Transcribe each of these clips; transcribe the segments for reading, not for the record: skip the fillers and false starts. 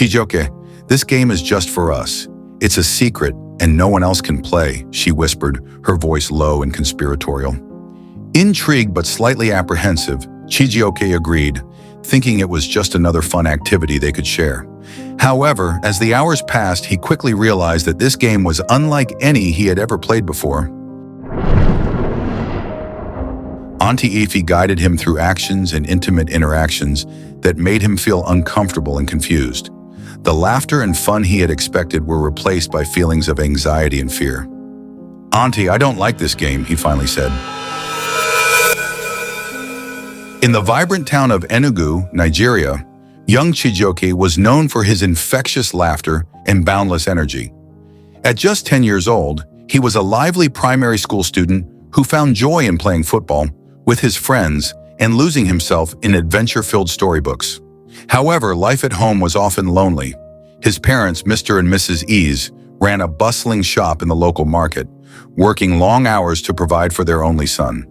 Chijioke, this game is just for us. It's a secret and no one else can play, she whispered, her voice low and conspiratorial. Intrigued but slightly apprehensive, Chijioke agreed, thinking it was just another fun activity they could share. However, as the hours passed, he quickly realized that this game was unlike any he had ever played before. Auntie Ify guided him through actions and intimate interactions that made him feel uncomfortable and confused. The laughter and fun he had expected were replaced by feelings of anxiety and fear. "Auntie, I don't like this game," he finally said. In the vibrant town of Enugu, Nigeria, young Chijioke was known for his infectious laughter and boundless energy. At just 10 years old, he was a lively primary school student who found joy in playing football with his friends and losing himself in adventure-filled storybooks. However, life at home was often lonely. His parents, Mr. and Mrs. Ease, ran a bustling shop in the local market, working long hours to provide for their only son.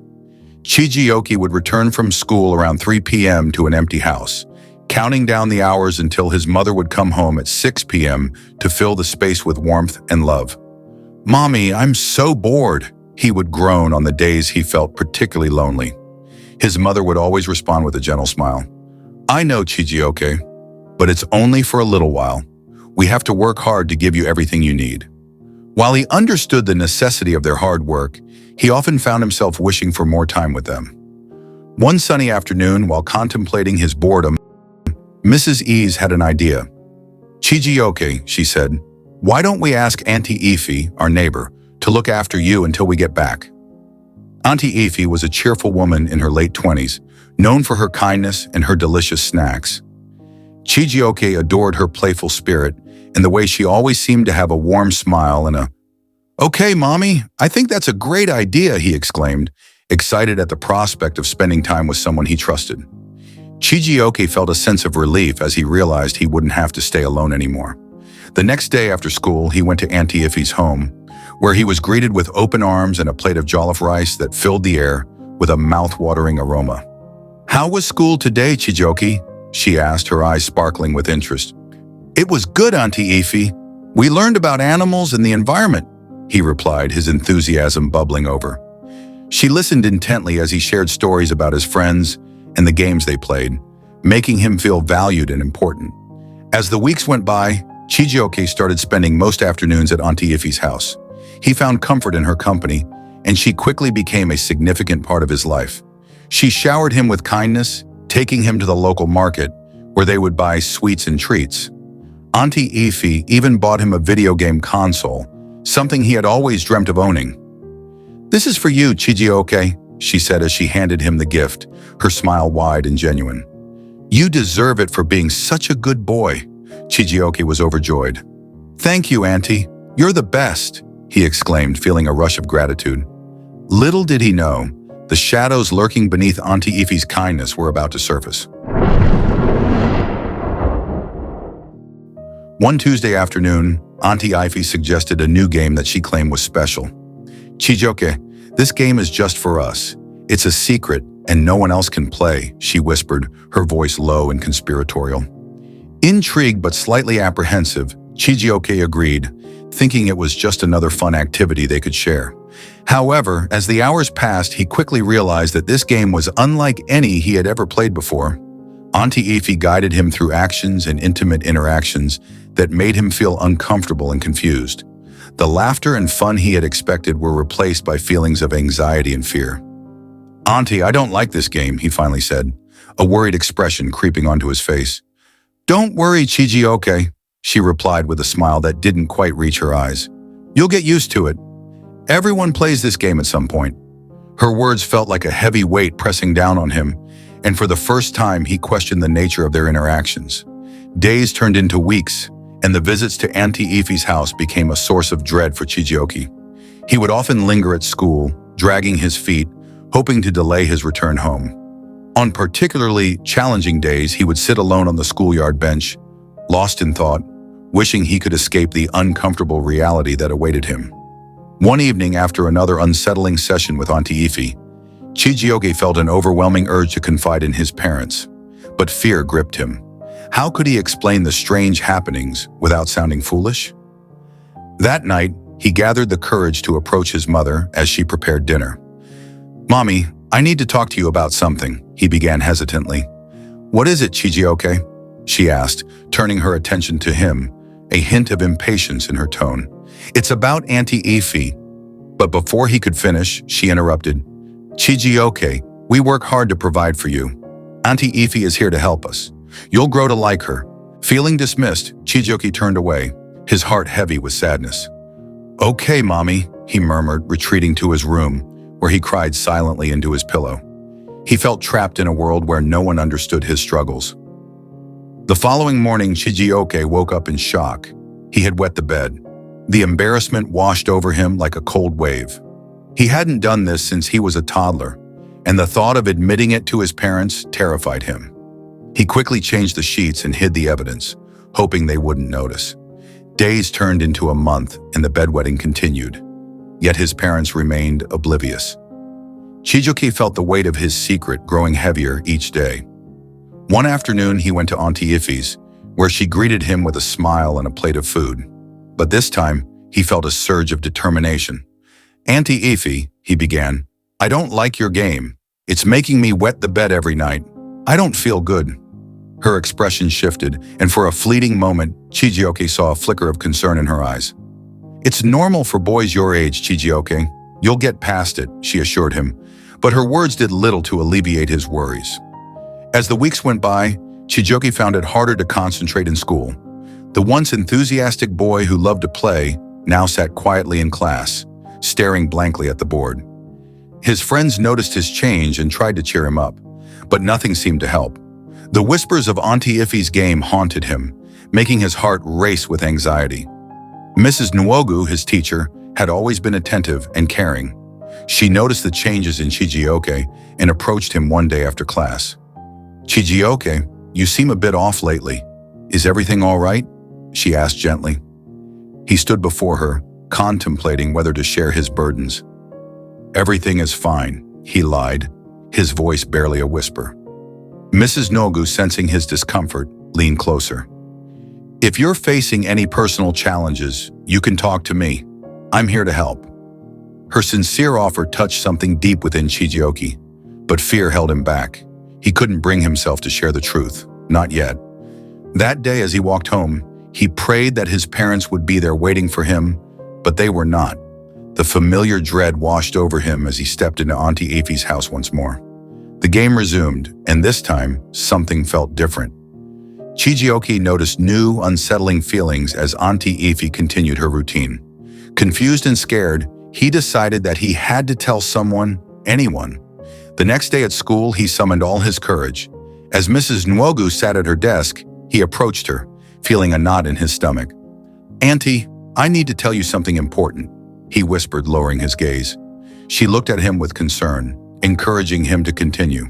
Chijioke would return from school around 3 p.m. to an empty house, counting down the hours until his mother would come home at 6 p.m. to fill the space with warmth and love. "Mommy, I'm so bored," he would groan on the days he felt particularly lonely. His mother would always respond with a gentle smile. "I know, Chijioke, but it's only for a little while. We have to work hard to give you everything you need." While he understood the necessity of their hard work, he often found himself wishing for more time with them. One sunny afternoon, while contemplating his boredom, Mrs. Ease had an idea. "Chijioke," she said, "why don't we ask Auntie Ify, our neighbor, to look after you until we get back?" Auntie Ify was a cheerful woman in her late 20s, known for her kindness and her delicious snacks. Chijioke adored her playful spirit and the way she always seemed to have a warm smile and a, "Okay, Mommy, I think that's a great idea," he exclaimed, excited at the prospect of spending time with someone he trusted. Chijioke felt a sense of relief as he realized he wouldn't have to stay alone anymore. The next day after school, he went to Auntie Ify's home, where he was greeted with open arms and a plate of jollof rice that filled the air with a mouth-watering aroma. "How was school today, Chijioke?" she asked, her eyes sparkling with interest. "It was good, Auntie Ify. We learned about animals and the environment," he replied, his enthusiasm bubbling over. She listened intently as he shared stories about his friends and the games they played, making him feel valued and important. As the weeks went by, Chijioke started spending most afternoons at Auntie Ify's house. He found comfort in her company, and she quickly became a significant part of his life. She showered him with kindness, taking him to the local market, where they would buy sweets and treats. Auntie Ify even bought him a video game console, something he had always dreamt of owning. "This is for you, Chijioke," she said as she handed him the gift, her smile wide and genuine. "You deserve it for being such a good boy." Chijioke was overjoyed. "Thank you, Auntie. You're the best," he exclaimed, feeling a rush of gratitude. Little did he know, the shadows lurking beneath Auntie Ify's kindness were about to surface. One Tuesday afternoon, Auntie Ify suggested a new game that she claimed was special. "Chijioke, this game is just for us. It's a secret and no one else can play," she whispered, her voice low and conspiratorial. Intrigued but slightly apprehensive, Chijioke agreed, thinking it was just another fun activity they could share. However, as the hours passed, he quickly realized that this game was unlike any he had ever played before. Auntie Ify guided him through actions and intimate interactions that made him feel uncomfortable and confused. The laughter and fun he had expected were replaced by feelings of anxiety and fear. "Auntie, I don't like this game," he finally said, a worried expression creeping onto his face. "Don't worry, Chijioke," she replied with a smile that didn't quite reach her eyes. "You'll get used to it. Everyone plays this game at some point." Her words felt like a heavy weight pressing down on him, and for the first time he questioned the nature of their interactions. Days turned into weeks, and the visits to Auntie Ify's house became a source of dread for Chijioke. He would often linger at school, dragging his feet, hoping to delay his return home. On particularly challenging days, he would sit alone on the schoolyard bench, lost in thought, wishing he could escape the uncomfortable reality that awaited him. One evening, after another unsettling session with Auntie Ify, Chijioke felt an overwhelming urge to confide in his parents, but fear gripped him. How could he explain the strange happenings without sounding foolish? That night, he gathered the courage to approach his mother as she prepared dinner. "Mommy, I need to talk to you about something," he began hesitantly. "What is it, Chijioke?" she asked, turning her attention to him, a hint of impatience in her tone. "It's about Auntie Ify." But before he could finish, she interrupted. "Chijioke, we work hard to provide for you. Auntie Ify is here to help us. You'll grow to like her." Feeling dismissed, Chijioke turned away, his heart heavy with sadness. "Okay, Mommy," he murmured, retreating to his room, where he cried silently into his pillow. He felt trapped in a world where no one understood his struggles. The following morning, Chijioke woke up in shock. He had wet the bed. The embarrassment washed over him like a cold wave. He hadn't done this since he was a toddler, and the thought of admitting it to his parents terrified him. He quickly changed the sheets and hid the evidence, hoping they wouldn't notice. Days turned into a month, and the bedwetting continued. Yet his parents remained oblivious. Chijioke felt the weight of his secret growing heavier each day. One afternoon, he went to Auntie Ify's, where she greeted him with a smile and a plate of food. But this time, he felt a surge of determination. "Auntie Ify," he began, "I don't like your game. It's making me wet the bed every night. I don't feel good." Her expression shifted, and for a fleeting moment, Chijioke saw a flicker of concern in her eyes. "It's normal for boys your age, Chijioke. You'll get past it," she assured him, but her words did little to alleviate his worries. As the weeks went by, Chijioke found it harder to concentrate in school. The once enthusiastic boy who loved to play now sat quietly in class, staring blankly at the board. His friends noticed his change and tried to cheer him up, but nothing seemed to help. The whispers of Auntie Ify's game haunted him, making his heart race with anxiety. Mrs. Nwogu, his teacher, had always been attentive and caring. She noticed the changes in Chijioke and approached him one day after class. "Chijioke, you seem a bit off lately. Is everything all right?" she asked gently. He stood before her, contemplating whether to share his burdens. "Everything is fine," he lied, his voice barely a whisper. Mrs. Nogu, sensing his discomfort, leaned closer. "If you're facing any personal challenges, you can talk to me. I'm here to help." Her sincere offer touched something deep within Chijioke, but fear held him back. He couldn't bring himself to share the truth, not yet. That day as he walked home, he prayed that his parents would be there waiting for him, but they were not. The familiar dread washed over him as he stepped into Auntie Ify's house once more. The game resumed, and this time, something felt different. Chijioke noticed new, unsettling feelings as Auntie Ify continued her routine. Confused and scared, he decided that he had to tell someone, anyone. The next day at school, he summoned all his courage. As Mrs. Nwogu sat at her desk, he approached her, feeling a knot in his stomach. "Auntie, I need to tell you something important," he whispered, lowering his gaze. She looked at him with concern, encouraging him to continue.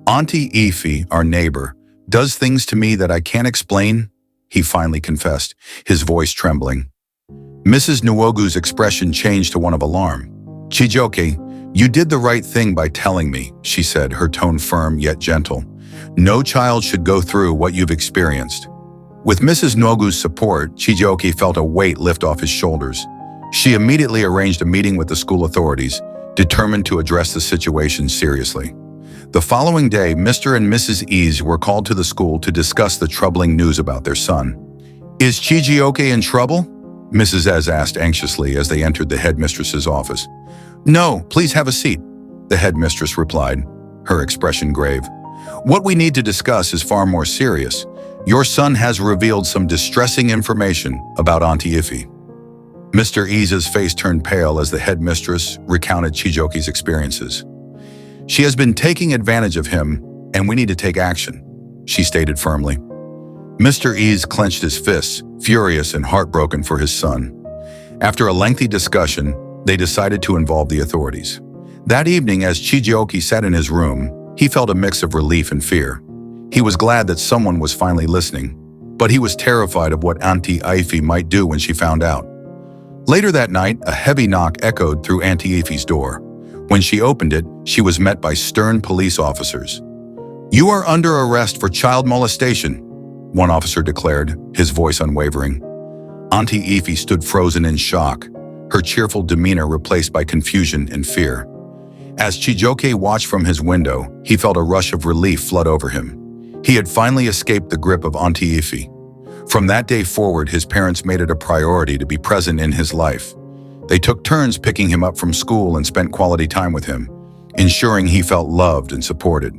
"Auntie Ify, our neighbor, does things to me that I can't explain," he finally confessed, his voice trembling. Mrs. Nwogu's expression changed to one of alarm. "Chijioke, you did the right thing by telling me," she said, her tone firm yet gentle. "No child should go through what you've experienced." With Mrs. Nwogu's support, Chijioke felt a weight lift off his shoulders. She immediately arranged a meeting with the school authorities, determined to address the situation seriously. The following day, Mr. and Mrs. Ease were called to the school to discuss the troubling news about their son. "Is Chijioke in trouble?" Mrs. Ez asked anxiously as they entered the headmistress's office. "No, please have a seat," the headmistress replied, her expression grave. "What we need to discuss is far more serious. Your son has revealed some distressing information about Auntie Ify." Mr. Ease's face turned pale as the headmistress recounted Chijioke's experiences. "She has been taking advantage of him, and we need to take action," she stated firmly. Mr. Ease clenched his fists, furious and heartbroken for his son. After a lengthy discussion, they decided to involve the authorities. That evening, as Chijioke sat in his room, he felt a mix of relief and fear. He was glad that someone was finally listening, but he was terrified of what Auntie Ify might do when she found out. Later that night, a heavy knock echoed through Auntie Ify's door. When she opened it, she was met by stern police officers. "You are under arrest for child molestation," one officer declared, his voice unwavering. Auntie Ify stood frozen in shock, her cheerful demeanor replaced by confusion and fear. As Chijioke watched from his window, he felt a rush of relief flood over him. He had finally escaped the grip of Auntie Ify. From that day forward, his parents made it a priority to be present in his life. They took turns picking him up from school and spent quality time with him, ensuring he felt loved and supported.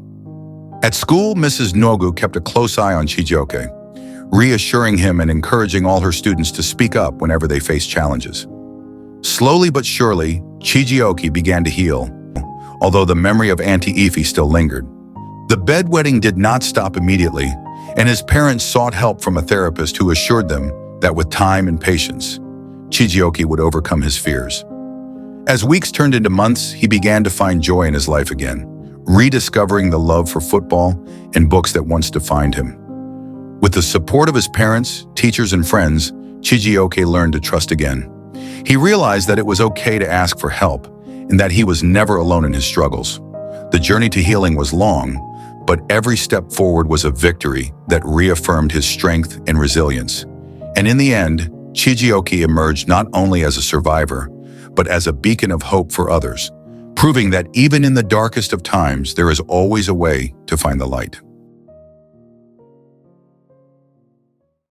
At school, Mrs. Nogu kept a close eye on Chijioke, reassuring him and encouraging all her students to speak up whenever they faced challenges. Slowly but surely, Chijioke began to heal, although the memory of Auntie Ify still lingered. The bedwetting did not stop immediately, and his parents sought help from a therapist who assured them that with time and patience, Chijioke would overcome his fears. As weeks turned into months, he began to find joy in his life again, rediscovering the love for football and books that once defined him. With the support of his parents, teachers, and friends, Chijioke learned to trust again. He realized that it was okay to ask for help and that he was never alone in his struggles. The journey to healing was long, but every step forward was a victory that reaffirmed his strength and resilience. And in the end, Chijioke emerged not only as a survivor, but as a beacon of hope for others, proving that even in the darkest of times, there is always a way to find the light.